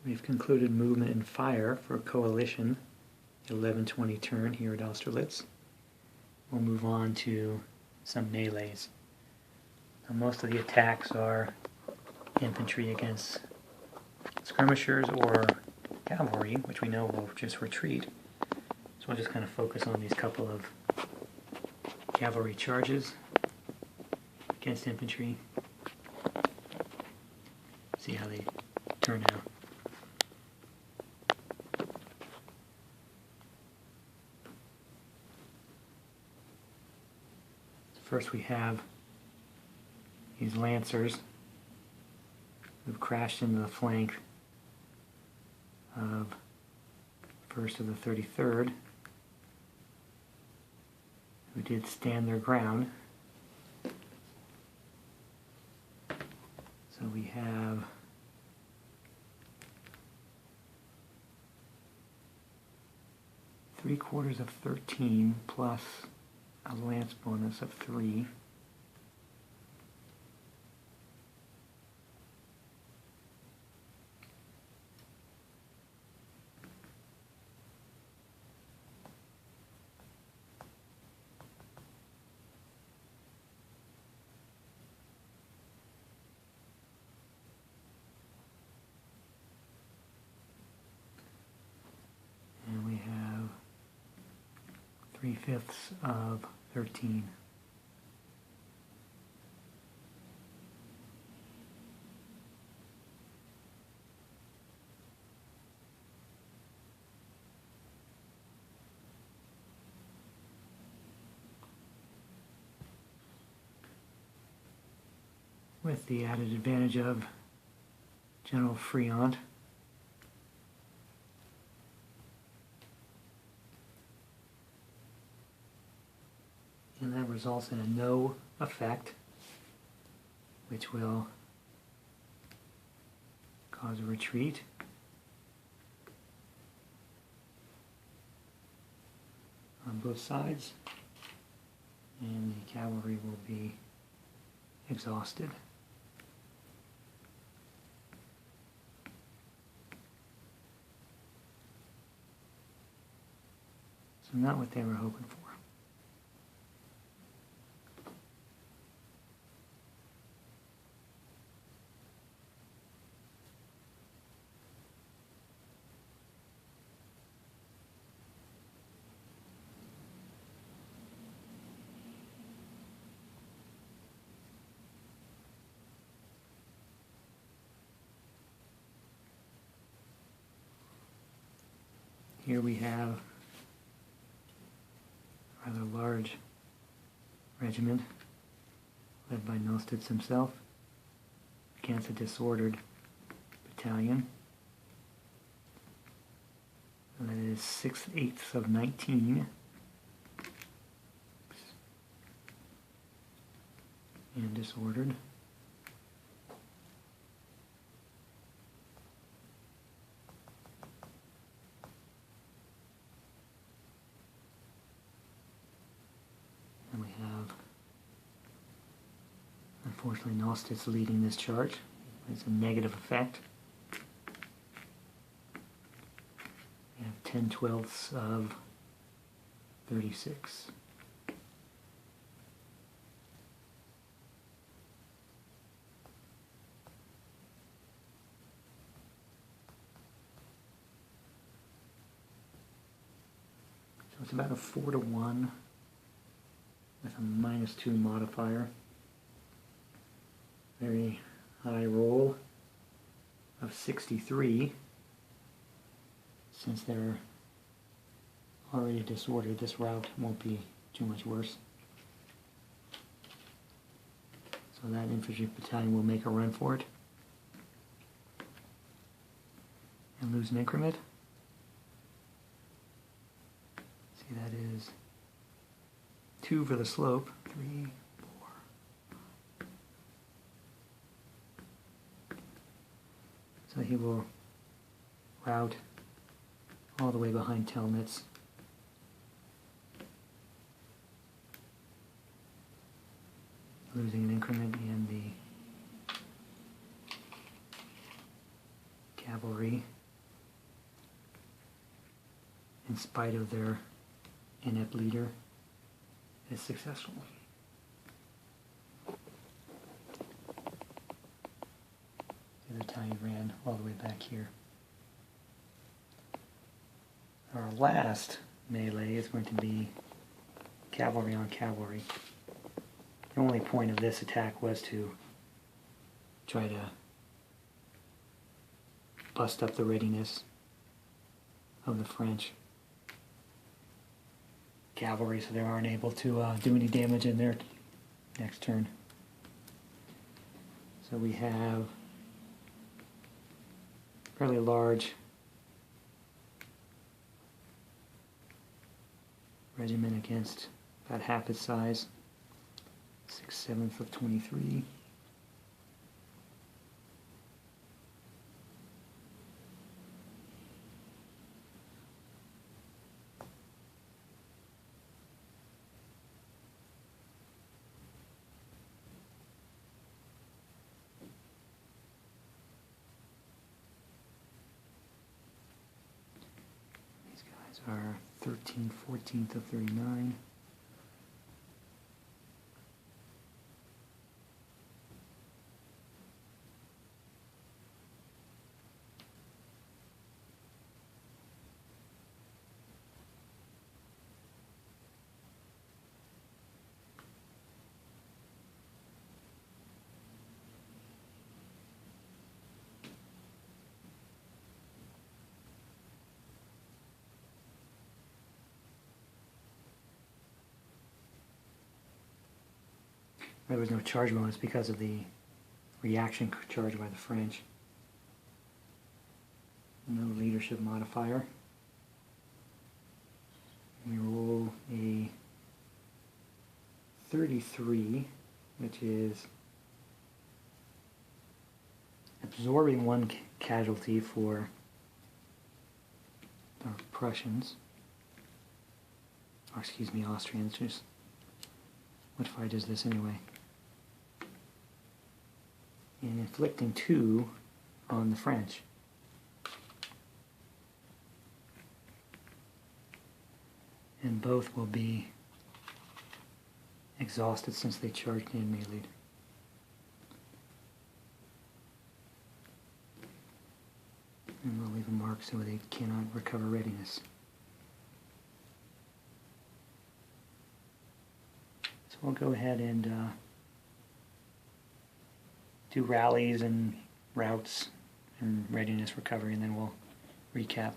We've concluded movement and fire for coalition, 11:20 turn here at Austerlitz. We'll move on to some melees. Now, most of the attacks are infantry against skirmishers or cavalry, which we know will just retreat. So we'll just kind of focus on these couple of cavalry charges against infantry. See how they turn out. First we have these lancers who've crashed into the flank of 1st of the 33rd, who did stand their ground. So we have three-quarters of 13 plus a lance bonus of 3. And we have 3/5 of 13. With the added advantage of General Friant. And that results in a no effect, which will cause a retreat. On both sides, and the cavalry will be exhausted. So not what they were hoping for. Here we have a rather large regiment led by Nostiz himself against a disordered battalion. And that is 6/8 of 19. And disordered. And we have, unfortunately, Nostiz leading this charge. It's a negative effect. We have 10/12 of 36. So it's about a 4-to-1 with a -2 modifier. Very high roll of 63. Since they're already disordered, this rout won't be too much worse. So that infantry battalion will make a run for it and lose an increment. See, that is 2 for the slope. 3, 4. So he will rout all the way behind Telnitz. Losing an increment in the cavalry. in spite of their inept leader, is successful. The battalion ran all the way back here. Our last melee is going to be cavalry on cavalry. The only point of this attack was to try to bust up the readiness of the French cavalry so they aren't able to do any damage in their next turn. So we have fairly large regiment against about half its size, 6/7 of 23. These guys are 13, 14th of 39. There was no charge bonus because of the reaction charge by the French. No leadership modifier. We roll a 33, which is absorbing one casualty for the Prussians. Or excuse me, Austrians. Just what fight is this anyway? And inflicting 2 on the French. And both will be exhausted since they charged in melee. And we'll leave a mark so they cannot recover readiness. So we'll go ahead and do rallies and routes and readiness recovery, and then we'll recap.